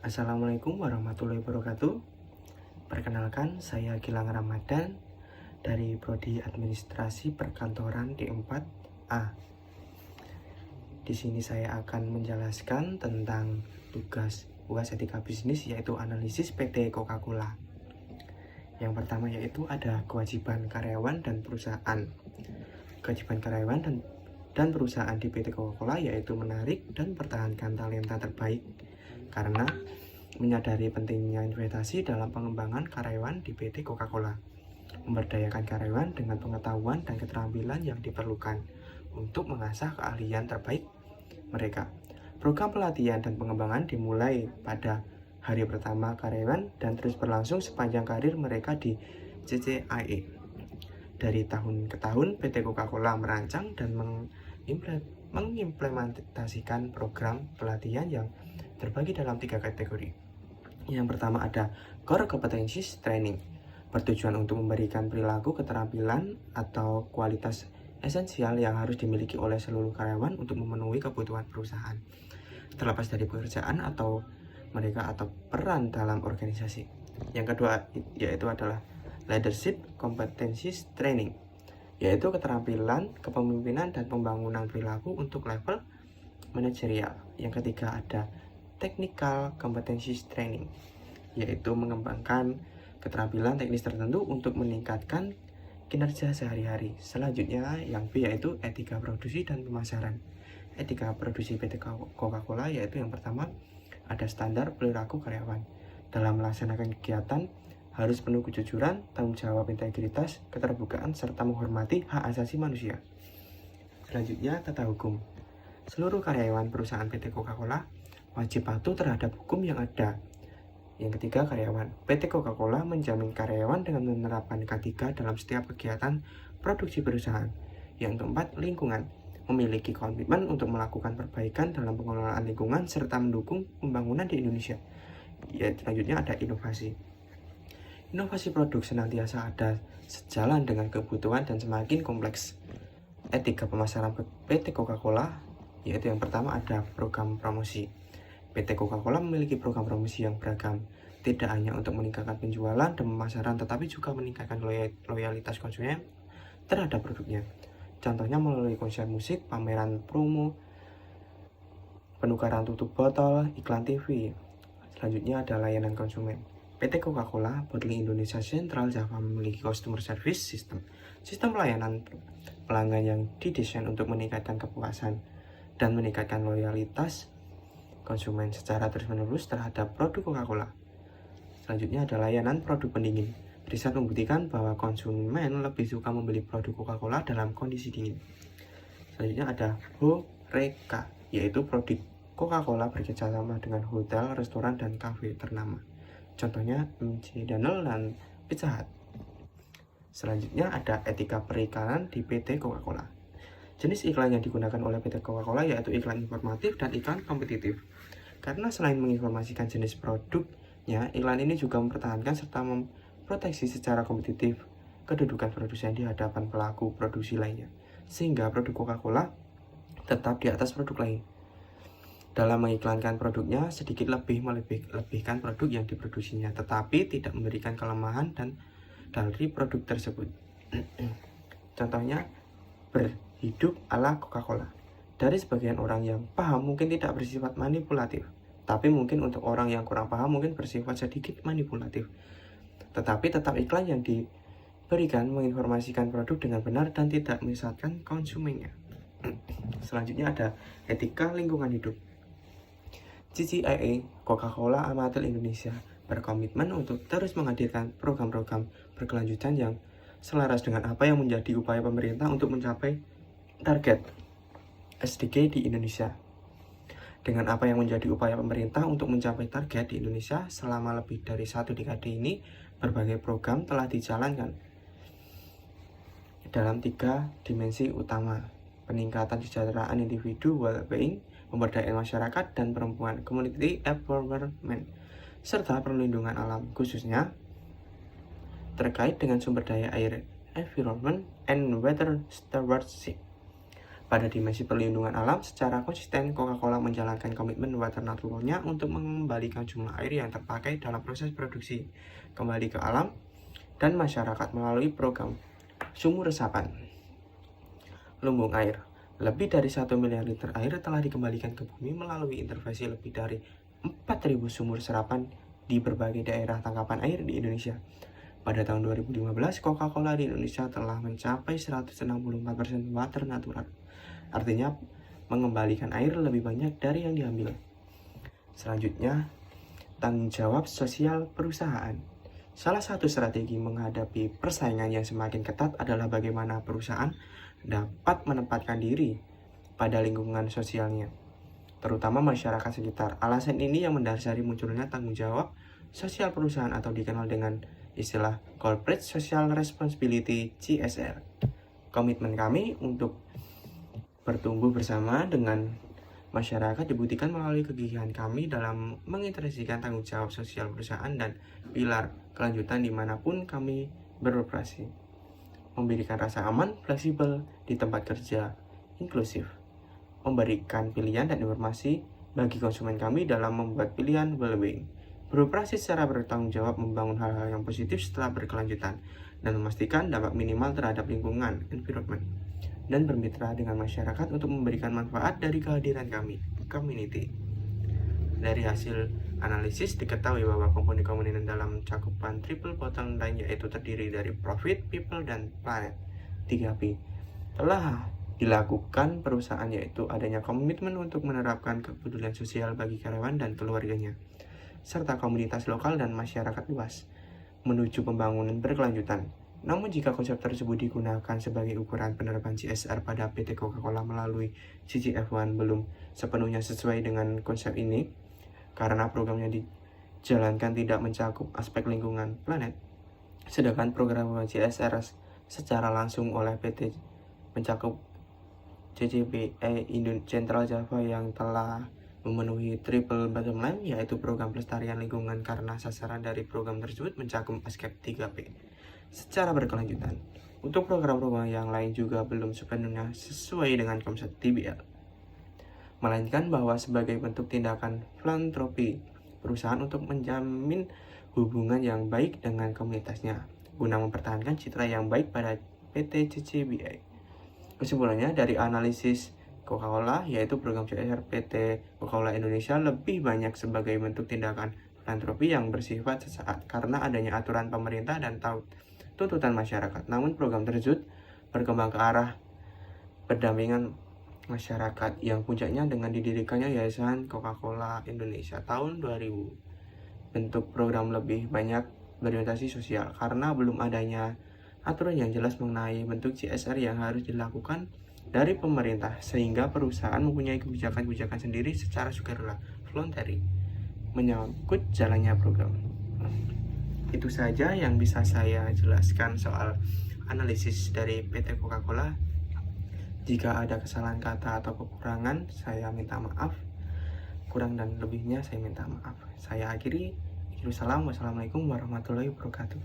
Assalamualaikum warahmatullahi wabarakatuh. Perkenalkan, saya Gilang Ramadan dari Prodi Administrasi Perkantoran D4A. Di sini saya akan menjelaskan tentang tugas UAS Etika Bisnis, yaitu analisis PT Coca-Cola. Yang pertama yaitu ada kewajiban karyawan dan perusahaan. Kewajiban karyawan dan perusahaan di PT Coca-Cola yaitu menarik dan pertahankan talenta terbaik, karena menyadari pentingnya investasi dalam pengembangan karyawan di PT Coca-Cola, memberdayakan karyawan dengan pengetahuan dan keterampilan yang diperlukan untuk mengasah keahlian terbaik mereka. Program pelatihan dan pengembangan dimulai pada hari pertama karyawan dan terus berlangsung sepanjang karir mereka di CCIE. Dari tahun ke tahun, PT Coca-Cola merancang dan mengimplementasikan program pelatihan yang terbagi dalam 3 kategori. Yang pertama ada Core Competencies Training, bertujuan untuk memberikan perilaku, keterampilan, atau kualitas esensial yang harus dimiliki oleh seluruh karyawan untuk memenuhi kebutuhan perusahaan, terlepas dari pekerjaan atau mereka atau peran dalam organisasi. Yang kedua yaitu adalah Leadership Competencies Training, yaitu keterampilan, kepemimpinan, dan pembangunan perilaku untuk level manajerial. Yang ketiga ada Technical Competencies Training, yaitu mengembangkan keterampilan teknis tertentu untuk meningkatkan kinerja sehari-hari. Selanjutnya yang B yaitu etika produksi dan pemasaran. Etika produksi PT Coca-Cola yaitu yang pertama ada standar perilaku karyawan. Dalam melaksanakan kegiatan harus penuh kejujuran, tanggung jawab, integritas, keterbukaan, serta menghormati hak asasi manusia. Selanjutnya tata hukum. Seluruh karyawan perusahaan PT Coca-Cola wajib patuh terhadap hukum yang ada. Yang ketiga, karyawan. PT Coca-Cola menjamin karyawan dengan menerapkan K3 dalam setiap kegiatan produksi perusahaan. Yang keempat, lingkungan. Memiliki komitmen untuk melakukan perbaikan dalam pengelolaan lingkungan serta mendukung pembangunan di Indonesia. Selanjutnya ada inovasi. Inovasi produk senantiasa ada sejalan dengan kebutuhan dan semakin kompleks. Etika pemasaran PT Coca-Cola yaitu yang pertama ada program promosi. PT Coca-Cola memiliki program promosi yang beragam, tidak hanya untuk meningkatkan penjualan dan pemasaran, tetapi juga meningkatkan loyalitas konsumen terhadap produknya. Contohnya melalui konser musik, pameran promo, penukaran tutup botol, iklan TV. Selanjutnya ada layanan konsumen. PT Coca-Cola Bottling Indonesia Central Java memiliki customer service system, sistem pelayanan pelanggan yang didesain untuk meningkatkan kepuasan dan meningkatkan loyalitas konsumen secara terus-menerus terhadap produk Coca-Cola. Selanjutnya ada layanan produk pendingin. Riset membuktikan bahwa konsumen lebih suka membeli produk Coca-Cola dalam kondisi dingin. Selanjutnya ada HoReCa, yaitu produk Coca-Cola bekerjasama dengan hotel, restoran, dan kafe ternama. Contohnya McDonald's dan Pizza Hut. Selanjutnya ada etika periklanan di PT Coca-Cola. Jenis iklan yang digunakan oleh PT Coca-Cola yaitu iklan informatif dan iklan kompetitif. Karena selain menginformasikan jenis produknya, iklan ini juga mempertahankan serta memproteksi secara kompetitif kedudukan produsen di hadapan pelaku produksi lainnya, sehingga produk Coca-Cola tetap di atas produk lain. Dalam mengiklankan produknya, sedikit lebih melebihkan produk yang diproduksinya, tetapi tidak memberikan kelemahan dari produk tersebut. Contohnya, hidup ala Coca-Cola. Dari sebagian orang yang paham mungkin tidak bersifat manipulatif, tapi mungkin untuk orang yang kurang paham mungkin bersifat sedikit manipulatif. Tetapi tetap iklan yang diberikan menginformasikan produk dengan benar dan tidak menyesatkan konsumennya. Selanjutnya ada etika lingkungan hidup. CCIE Coca-Cola Amatil Indonesia berkomitmen untuk terus menghadirkan program-program berkelanjutan yang selaras dengan apa yang menjadi upaya pemerintah untuk mencapai target SDG di Indonesia. Dengan apa yang menjadi upaya pemerintah untuk mencapai target di Indonesia selama lebih dari 1 dekade ini, berbagai program telah dijalankan dalam 3 dimensi utama: peningkatan kesejahteraan individu, well-being, pemberdayaan masyarakat dan perempuan, community empowerment, serta perlindungan alam, khususnya terkait dengan sumber daya air, environment, and water stewardship. Pada dimensi perlindungan alam, secara konsisten Coca-Cola menjalankan komitmen water naturalnya untuk mengembalikan jumlah air yang terpakai dalam proses produksi kembali ke alam dan masyarakat melalui program sumur resapan. Lumbung air. Lebih dari 1 miliar liter air telah dikembalikan ke bumi melalui intervensi lebih dari 4.000 sumur serapan di berbagai daerah tangkapan air di Indonesia. Pada tahun 2015, Coca-Cola di Indonesia telah mencapai 164% water natural. Artinya, mengembalikan air lebih banyak dari yang diambil. Selanjutnya, tanggung jawab sosial perusahaan. Salah satu strategi menghadapi persaingan yang semakin ketat adalah bagaimana perusahaan dapat menempatkan diri pada lingkungan sosialnya, terutama masyarakat sekitar. Alasan ini yang mendasari munculnya tanggung jawab sosial perusahaan atau dikenal dengan istilah Corporate Social Responsibility (CSR). Komitmen kami untuk bertumbuh bersama dengan masyarakat dibuktikan melalui kegigihan kami dalam mengintegrasikan tanggung jawab sosial perusahaan dan pilar kelanjutan dimanapun kami beroperasi. Memberikan rasa aman, fleksibel di tempat kerja, inklusif. Memberikan pilihan dan informasi bagi konsumen kami dalam membuat pilihan well-being. Beroperasi secara bertanggung jawab membangun hal-hal yang positif setelah berkelanjutan dan memastikan dampak minimal terhadap lingkungan, environment, dan bermitra dengan masyarakat untuk memberikan manfaat dari kehadiran kami, community. Dari hasil analisis diketahui bahwa komponen-komponen dalam cakupan triple bottom line yaitu terdiri dari profit, people, dan planet 3P telah dilakukan perusahaan, yaitu adanya komitmen untuk menerapkan kepedulian sosial bagi karyawan dan keluarganya, serta komunitas lokal dan masyarakat luas, menuju pembangunan berkelanjutan. Namun jika konsep tersebut digunakan sebagai ukuran penerapan CSR pada PT Coca-Cola melalui CCF1 belum sepenuhnya sesuai dengan konsep ini, karena programnya dijalankan tidak mencakup aspek lingkungan planet, sedangkan program CSR secara langsung oleh PT mencakup CCBA Central Java yang telah memenuhi triple bottom line, yaitu program pelestarian lingkungan, karena sasaran dari program tersebut mencakup aspek 3P secara berkelanjutan. Untuk program-program yang lain juga belum sepenuhnya sesuai dengan konsep TBL, melainkan bahwa sebagai bentuk tindakan filantropi perusahaan untuk menjamin hubungan yang baik dengan komunitasnya guna mempertahankan citra yang baik pada PT CCBA. Kesimpulannya dari analisis Coca-Cola, yaitu program CSR PT Coca-Cola Indonesia lebih banyak sebagai bentuk tindakan filantropi yang bersifat sesaat karena adanya aturan pemerintah dan tuntutan masyarakat. Namun program tersebut berkembang ke arah pendampingan masyarakat yang puncaknya dengan didirikannya Yayasan Coca-Cola Indonesia tahun 2000. Bentuk program lebih banyak berorientasi sosial karena belum adanya aturan yang jelas mengenai bentuk CSR yang harus dilakukan dari pemerintah, sehingga perusahaan mempunyai kebijakan-kebijakan sendiri secara sukarela, voluntary, menyangkut jalannya program. Itu saja yang bisa saya jelaskan soal analisis dari PT Coca-Cola. Jika ada kesalahan kata atau kekurangan, saya minta maaf. Kurang dan lebihnya saya minta maaf. Saya akhiri. Wassalamualaikum warahmatullahi wabarakatuh.